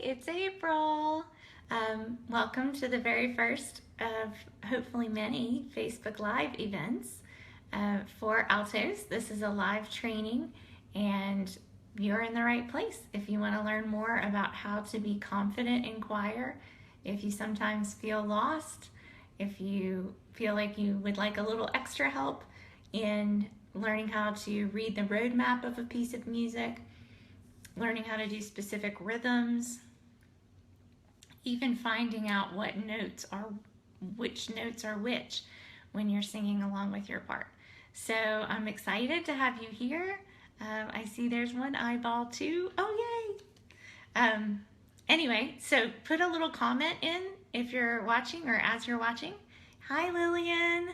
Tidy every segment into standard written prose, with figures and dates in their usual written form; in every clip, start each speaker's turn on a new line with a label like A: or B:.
A: it's April. Welcome to the very first of hopefully many Facebook Live events for altos. This is a live training and you're in the right place if you want to learn more about how to be confident in choir, if you sometimes feel lost, if you feel like you would like a little extra help in learning how to read the roadmap of a piece of music, learning how to do specific rhythms, even finding out which notes are which when you're singing along with your part. So I'm excited to have you here. I see there's one eyeball too. Oh, yay! Anyway, so put a little comment in if you're watching or as you're watching. Hi, Lillian.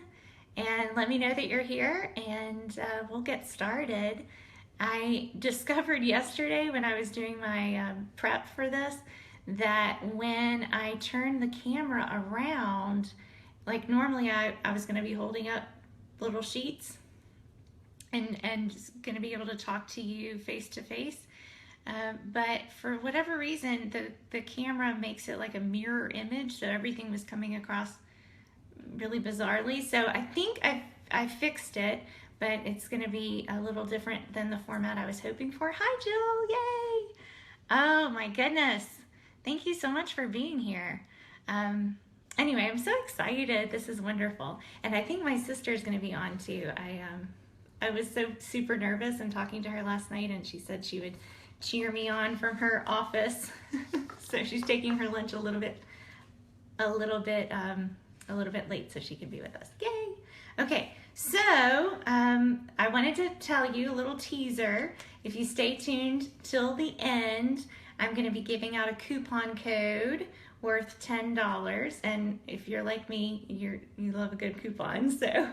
A: And let me know that you're here and we'll get started. I discovered yesterday when I was doing my prep for this that when I turn the camera around, like normally I was going to be holding up little sheets and going to be able to talk to you face to face. But for whatever reason, the camera makes it like a mirror image, so everything was coming across really bizarrely. So I think I fixed it, but it's going to be a little different than the format I was hoping for. Hi, Jill. Yay. Oh, my goodness. Thank you so much for being here. Anyway, I'm so excited. This is wonderful. And I think my sister is going to be on too. I was so super nervous and talking to her last night, and she said she would cheer me on from her office. So she's taking her lunch a little bit late so she can be with us. Yay. Okay. So I wanted to tell you a little teaser. If you stay tuned till the end, I'm going to be giving out a coupon code worth $10. And if you're like me, you love a good coupon. So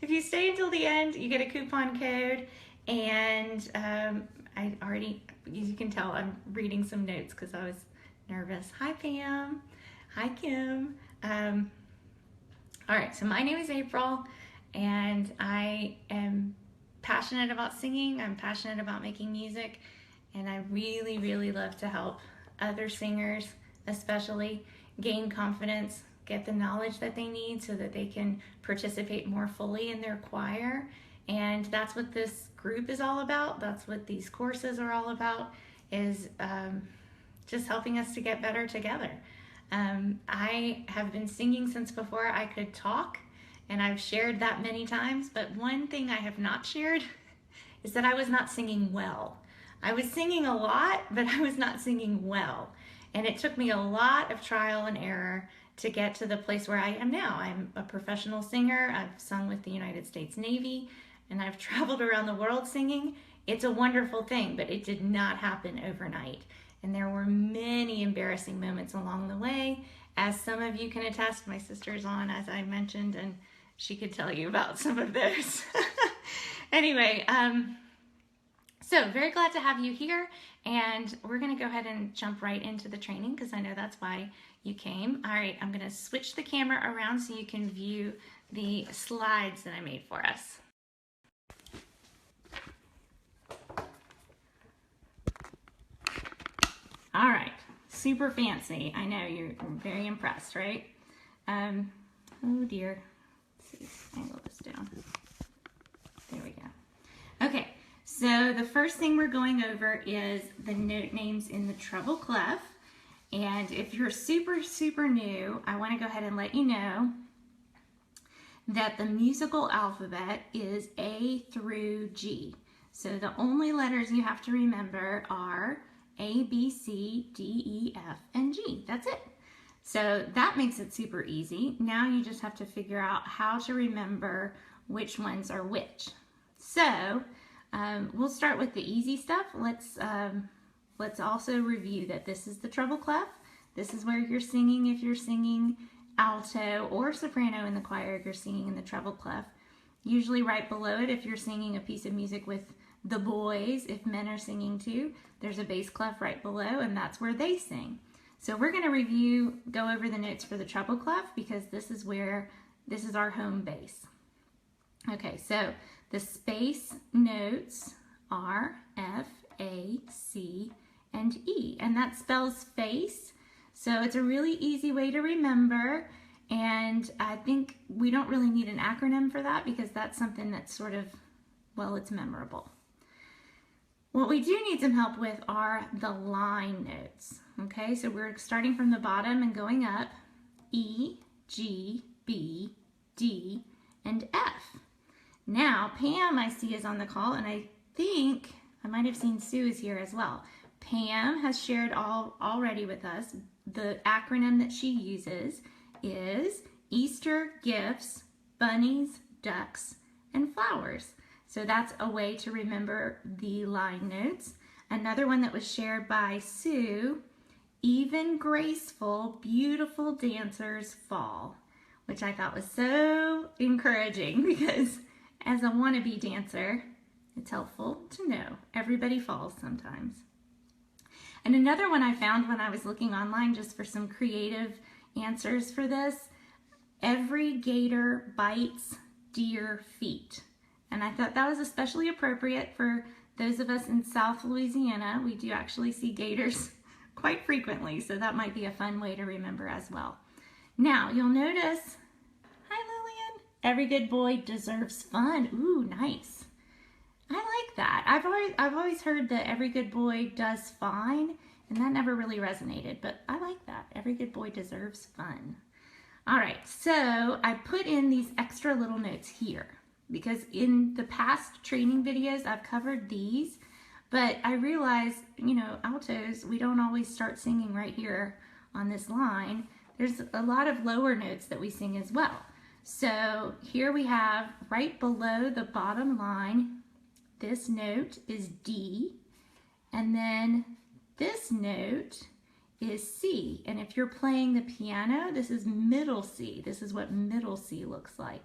A: if you stay until the end, you get a coupon code. And you can tell I'm reading some notes because I was nervous. Hi, Pam. Hi, Kim. All right, so my name is April. And I am passionate about singing. I'm passionate about making music. And I really, really love to help other singers, especially, gain confidence, get the knowledge that they need so that they can participate more fully in their choir. And that's what this group is all about. That's what these courses are all about, is just helping us to get better together. I have been singing since before I could talk. And I've shared that many times, but one thing I have not shared is that I was not singing well. I was singing a lot, but I was not singing well. And it took me a lot of trial and error to get to the place where I am now. I'm a professional singer. I've sung with the United States Navy, and I've traveled around the world singing. It's a wonderful thing, but it did not happen overnight. And there were many embarrassing moments along the way, as some of you can attest. My sister's on, as I mentioned, and she could tell you about some of those. Anyway, so very glad to have you here, and we're going to go ahead and jump right into the training because I know that's why you came. All right, I'm going to switch the camera around so you can view the slides that I made for us. All right, super fancy. I know you're very impressed, right? Oh dear. Angle this down. There we go. Okay, so the first thing we're going over is the note names in the treble clef. And if you're super, super new, I want to go ahead and let you know that the musical alphabet is A through G. So the only letters you have to remember are A, B, C, D, E, F, and G. That's it. So that makes it super easy. Now you just have to figure out how to remember which ones are which. So we'll start with the easy stuff. Let's also review that this is the treble clef. This is where you're singing if you're singing alto or soprano in the choir if you're singing in the treble clef. Usually right below it if you're singing a piece of music with the boys, if men are singing too, there's a bass clef right below, and that's where they sing. So we're going to go over the notes for the treble clef because this is our home base. Okay, so the space notes are F, A, C, and and E, and that spells face. So it's a really easy way to remember, and I think we don't really need an acronym for that because that's something that's sort of, well, it's memorable. What we do need some help with are the line notes. Okay, so we're starting from the bottom and going up. E, G, B, D, and F. Now, Pam, I see, is on the call, and I think I might have seen Sue is here as well. Pam has shared already with us. The acronym that she uses is Easter gifts, bunnies, ducks, and flowers. So that's a way to remember the line notes. Another one that was shared by Sue, even graceful, beautiful dancers fall, which I thought was so encouraging because as a wannabe dancer, it's helpful to know everybody falls sometimes. And another one I found when I was looking online just for some creative answers for this, every gator bites deer feet. And I thought that was especially appropriate for those of us in South Louisiana. We do actually see gators quite frequently, so that might be a fun way to remember as well. Now, you'll notice, hi Lillian, every good boy deserves fun. Ooh, nice. I like that. I've always heard that every good boy does fine, and that never really resonated, but I like that. Every good boy deserves fun. All right, so I put in these extra little notes here because in the past training videos, I've covered these, but I realized, you know, altos, we don't always start singing right here on this line. There's a lot of lower notes that we sing as well. So here we have right below the bottom line, this note is D, and then this note is C. And if you're playing the piano, this is middle C. This is what middle C looks like.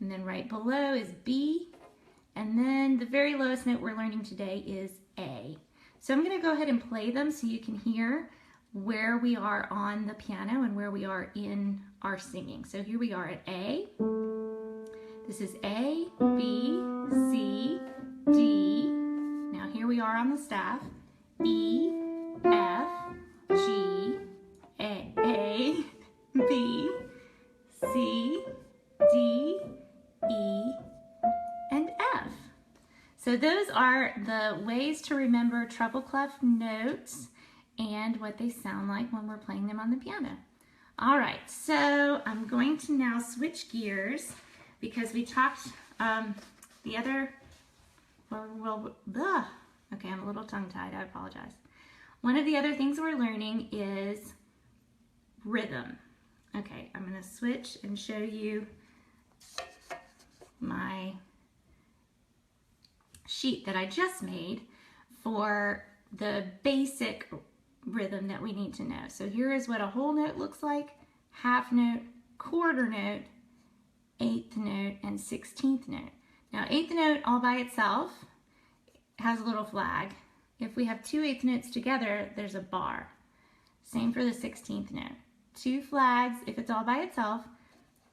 A: And then right below is B, and then the very lowest note we're learning today is A. So I'm going to go ahead and play them so you can hear where we are on the piano and where we are in our singing. So here we are at A. This is A, B, C, D. Now here we are on the staff. E, F, G, A, B, C, D, E, and F. So those are the ways to remember treble clef notes and what they sound like when we're playing them on the piano. All right, so I'm going to now switch gears because we talked the other, okay, I'm a little tongue-tied, I apologize. One of the other things we're learning is rhythm. Okay, I'm gonna switch and show you my sheet that I just made for the basic rhythm that we need to know. So here is what a whole note looks like: half note, quarter note, eighth note, and 16th note. Now, eighth note all by itself has a little flag. If we have two eighth notes together, there's a bar. Same for the 16th note. Two flags if it's all by itself,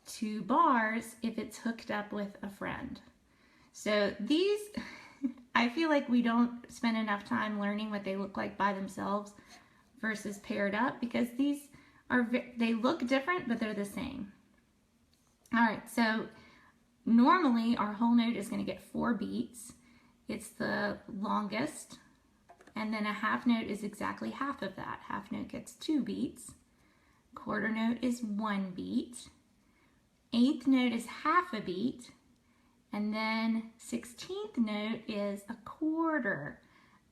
A: two bars if it's hooked up with a friend. So these, I feel like we don't spend enough time learning what they look like by themselves versus paired up, because these are, they look different, but they're the same. All right, so normally our whole note is going to get 4 beats. It's the longest, and then a half note is exactly half of that. Half note gets 2 beats. Quarter note is 1 beat. Eighth note is half a beat. And then 16th note is a quarter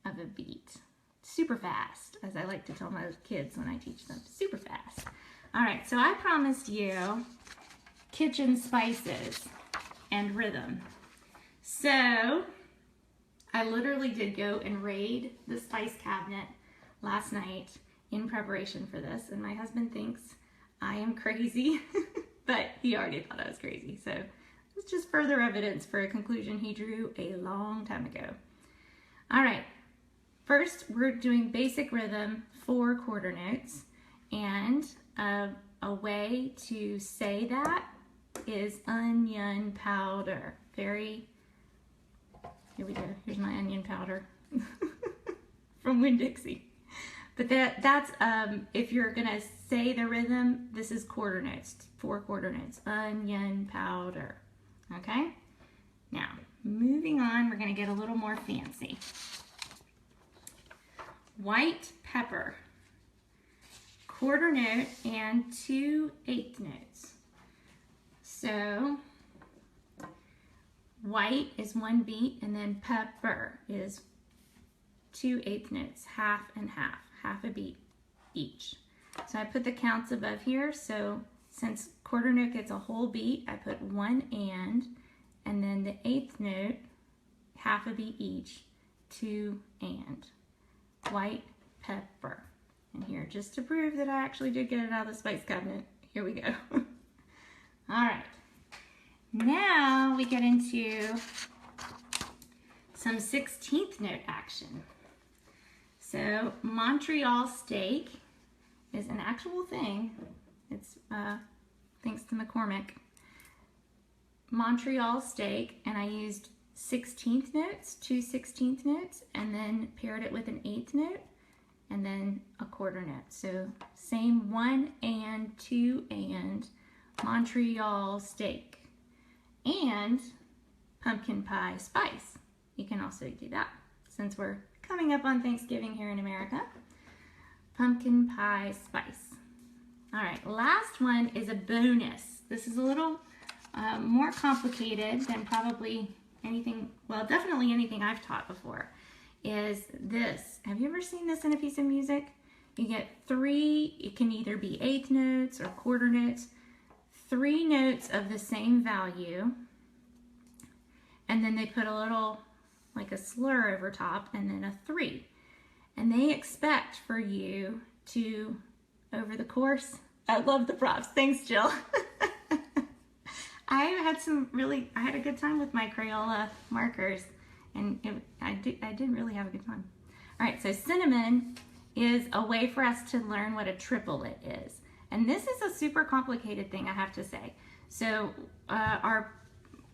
A: of a beat. Super fast, as I like to tell my kids when I teach them. Super fast. All right, so I promised you kitchen spices and rhythm. So I literally did go and raid the spice cabinet last night in preparation for this, and my husband thinks I am crazy, but he already thought I was crazy. So it's just further evidence for a conclusion he drew a long time ago. All right, first we're doing basic rhythm, 4 quarter notes, and a way to say that is onion powder. Here we go, here's my onion powder from Winn-Dixie. But that's if you're gonna say the rhythm, this is quarter notes, 4 quarter notes. Onion powder. Okay? Now, moving on, we're gonna get a little more fancy. White pepper. Quarter note and 2 eighth notes. So white is 1 beat, and then pepper is 2 eighth notes, half and half, half a beat each. So I put the counts above here. So since quarter note gets a whole beat, I put 1 and then the eighth note, half a beat each, 2 and. White pepper. And here, just to prove that I actually did get it out of the spice cabinet, here we go. All right. Now we get into some 16th note action. So Montreal steak is an actual thing. It's thanks to McCormick. Montreal steak, and I used 16th notes, 2 16th notes, and then paired it with an 8th note, and then a quarter note. So same 1 and 2 and Montreal steak. And pumpkin pie spice. You can also do that since we're coming up on Thanksgiving here in America. Pumpkin pie spice. All right, last one is a bonus. This is a little more complicated than probably anything, well, definitely anything I've taught before, is this. Have you ever seen this in a piece of music? You get 3, it can either be eighth notes or quarter notes, 3 notes of the same value, and then they put a little, like a slur over top, and then a 3. And they expect for you to, over the course, I love the props. Thanks, Jill. I had a good time with my Crayola markers, and I did really have a good time. All right, so cinnamon is a way for us to learn what a triplet is. And this is a super complicated thing, I have to say. So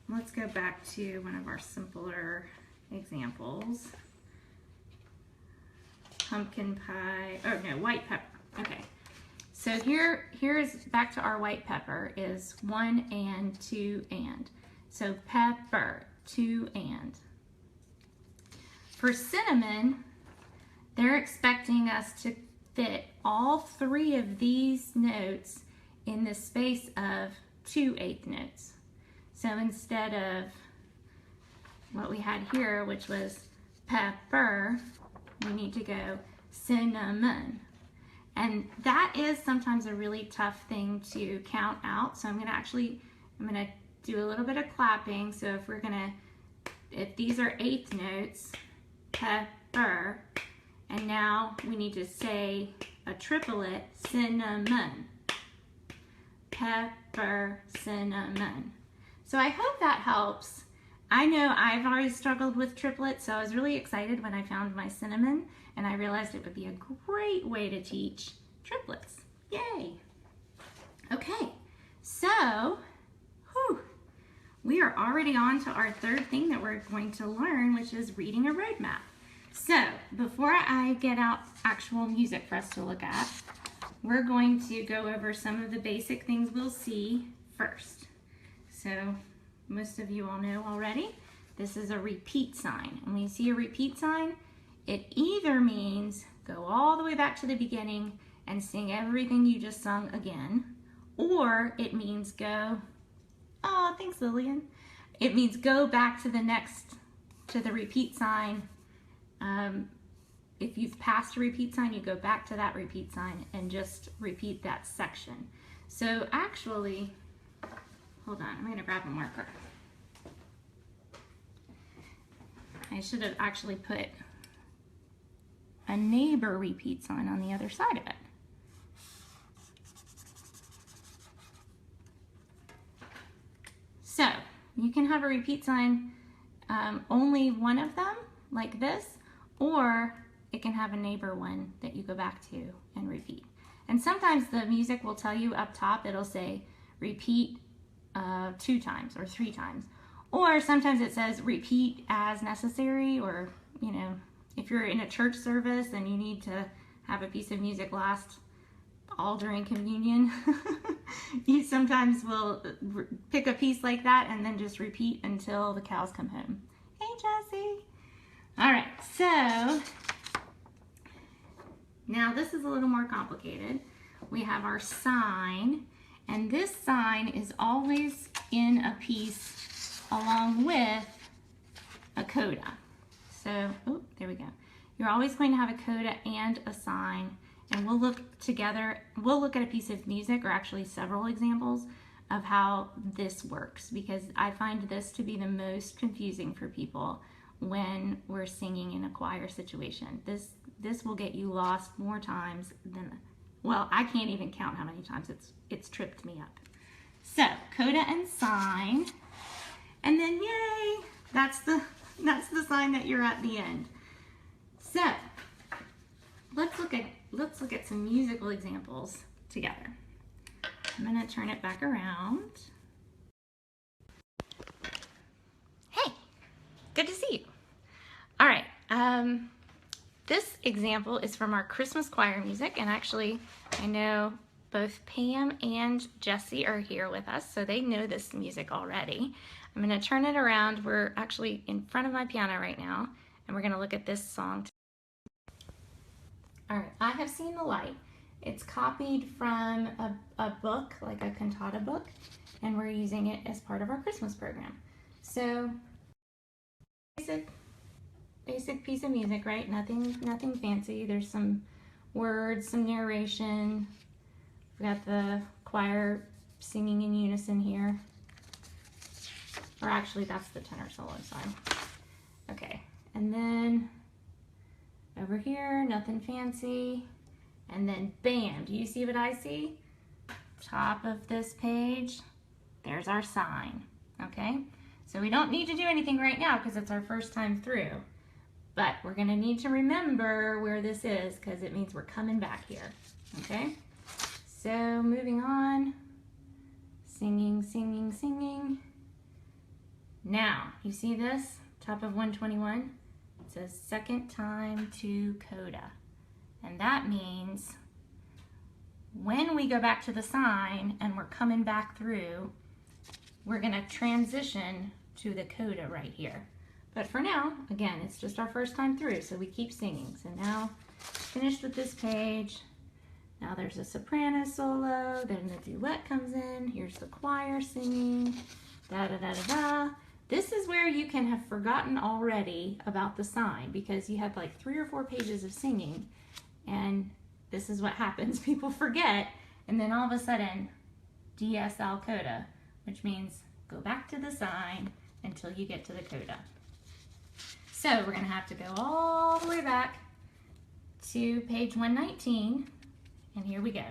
A: let's go back to one of our simpler examples. Pumpkin pie, oh no, white pepper, okay. So here's back to our white pepper is 1 and 2 and. So pepper, 2 and. For cinnamon, they're expecting us to fit all 3 of these notes in the space of 2 eighth notes. So instead of what we had here, which was pepper, we need to go cinnamon. And that is sometimes a really tough thing to count out. So I'm gonna do a little bit of clapping. So if these are eighth notes, pepper, and now we need to say a triplet, cinnamon. Pepper, cinnamon. So I hope that helps. I know I've always struggled with triplets, so I was really excited when I found my cinnamon, and I realized it would be a great way to teach triplets. Yay! Okay, so we are already on to our 3rd thing that we're going to learn, which is reading a roadmap. So before I get out actual music for us to look at, we're going to go over some of the basic things we'll see first. So most of you all know already, this is a repeat sign. And when you see a repeat sign, it either means go all the way back to the beginning and sing everything you just sung again, or it means go, oh, thanks Lillian. It means go back to the repeat sign. If you've passed a repeat sign, you go back to that repeat sign and just repeat that section. So actually, hold on, I'm going to grab a marker. I should have actually put a neighbor repeat sign on the other side of it. So you can have a repeat sign, only one of them, like this, or it can have a neighbor one that you go back to and repeat. And sometimes the music will tell you up top, it'll say repeat 2 times or 3 times. Or sometimes it says repeat as necessary, or, you know, if you're in a church service and you need to have a piece of music last all during communion. You sometimes will pick a piece like that and then just repeat until the cows come home. Hey, Jessie. All right, so now this is a little more complicated. We have our sign, and this sign is always in a piece along with a coda. So, oh, there we go. You're always going to have a coda and a sign, and we'll look together, we'll look at a piece of music, or actually several examples of how this works, because I find this to be the most confusing for people when we're singing in a choir situation. This will get you lost more times than, well, I can't even count how many times it's tripped me up. So, coda and sign, and then yay, that's the sign that you're at the end. So, let's look at some musical examples together. I'm going to turn it back around. Hey, good to see you. All right, this example is from our Christmas choir music, and actually I know both Pam and Jessie are here with us, so they know this music already. I'm going to turn it around. We're actually in front of my piano right now, and we're going to look at this song. All right, I Have Seen the Light. It's copied from a book, like a cantata book, and we're using it as part of our Christmas program. So, basic piece of music, right? Nothing fancy. There's some words, some narration. We've got the choir singing in unison here. Or actually, that's the tenor solo side. Okay, and then over here, nothing fancy. And then bam, do you see what I see? Top of this page, there's our sign, okay? So we don't need to do anything right now because it's our first time through, but we're gonna need to remember where this is because it means we're coming back here, okay? So moving on, singing, singing, singing. Now, you see this, top of 121? It says second time to coda. And that means when we go back to the sign and we're coming back through, we're gonna transition to the coda right here. But for now, again, it's just our first time through, so we keep singing. So now, finished with this page. Now there's a soprano solo, then the duet comes in, here's the choir singing, da-da-da-da-da. This is where you can have forgotten already about the sign because you had like 3 or 4 pages of singing, and this is what happens. People forget, and then all of a sudden, DSL coda, which means go back to the sign until you get to the coda. So we're gonna have to go all the way back to page 119, and here we go.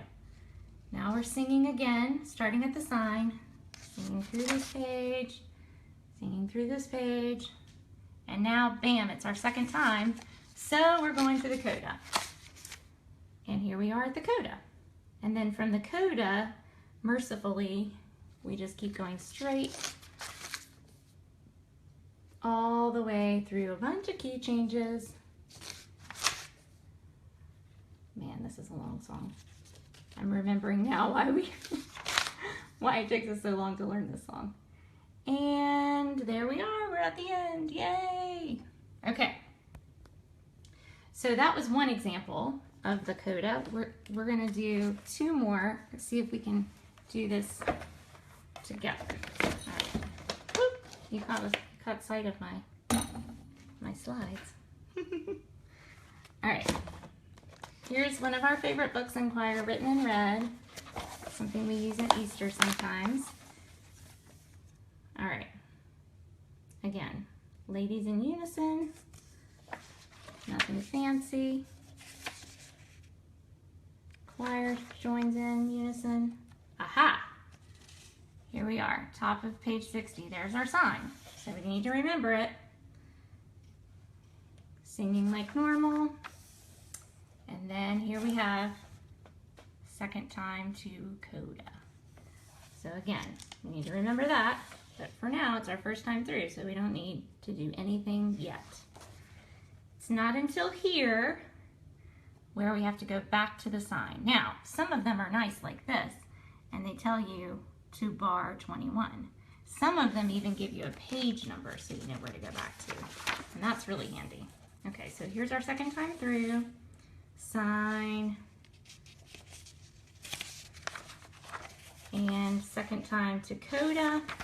A: Now we're singing again, starting at the sign, singing through this page, singing through this page, and now, bam, it's our second time, so we're going to the coda. And here we are at the coda. And then from the coda, mercifully, we just keep going straight all the way through a bunch of key changes. Man, this is a long song. I'm remembering now why it takes us so long to learn this song. And there we are, we're at the end, yay! Okay, so that was one example of the coda. We're gonna do 2 more. Let's see if we can do this together. All right. Whoop. You caught sight of my slides. All right, here's one of our favorite books in choir, Written in Red, something we use at Easter sometimes. All right, again, ladies in unison, nothing fancy. Choir joins in unison. Aha! Here we are, top of page 60. There's our sign, so we need to remember it. Singing like normal. And then here we have second time to coda. So again, we need to remember that. But for now, it's our first time through, so we don't need to do anything yet. It's not until here where we have to go back to the sign. Now, some of them are nice like this, and they tell you to bar 21. Some of them even give you a page number so you know where to go back to, and that's really handy. Okay, so here's our second time through. Sign. And second time to coda.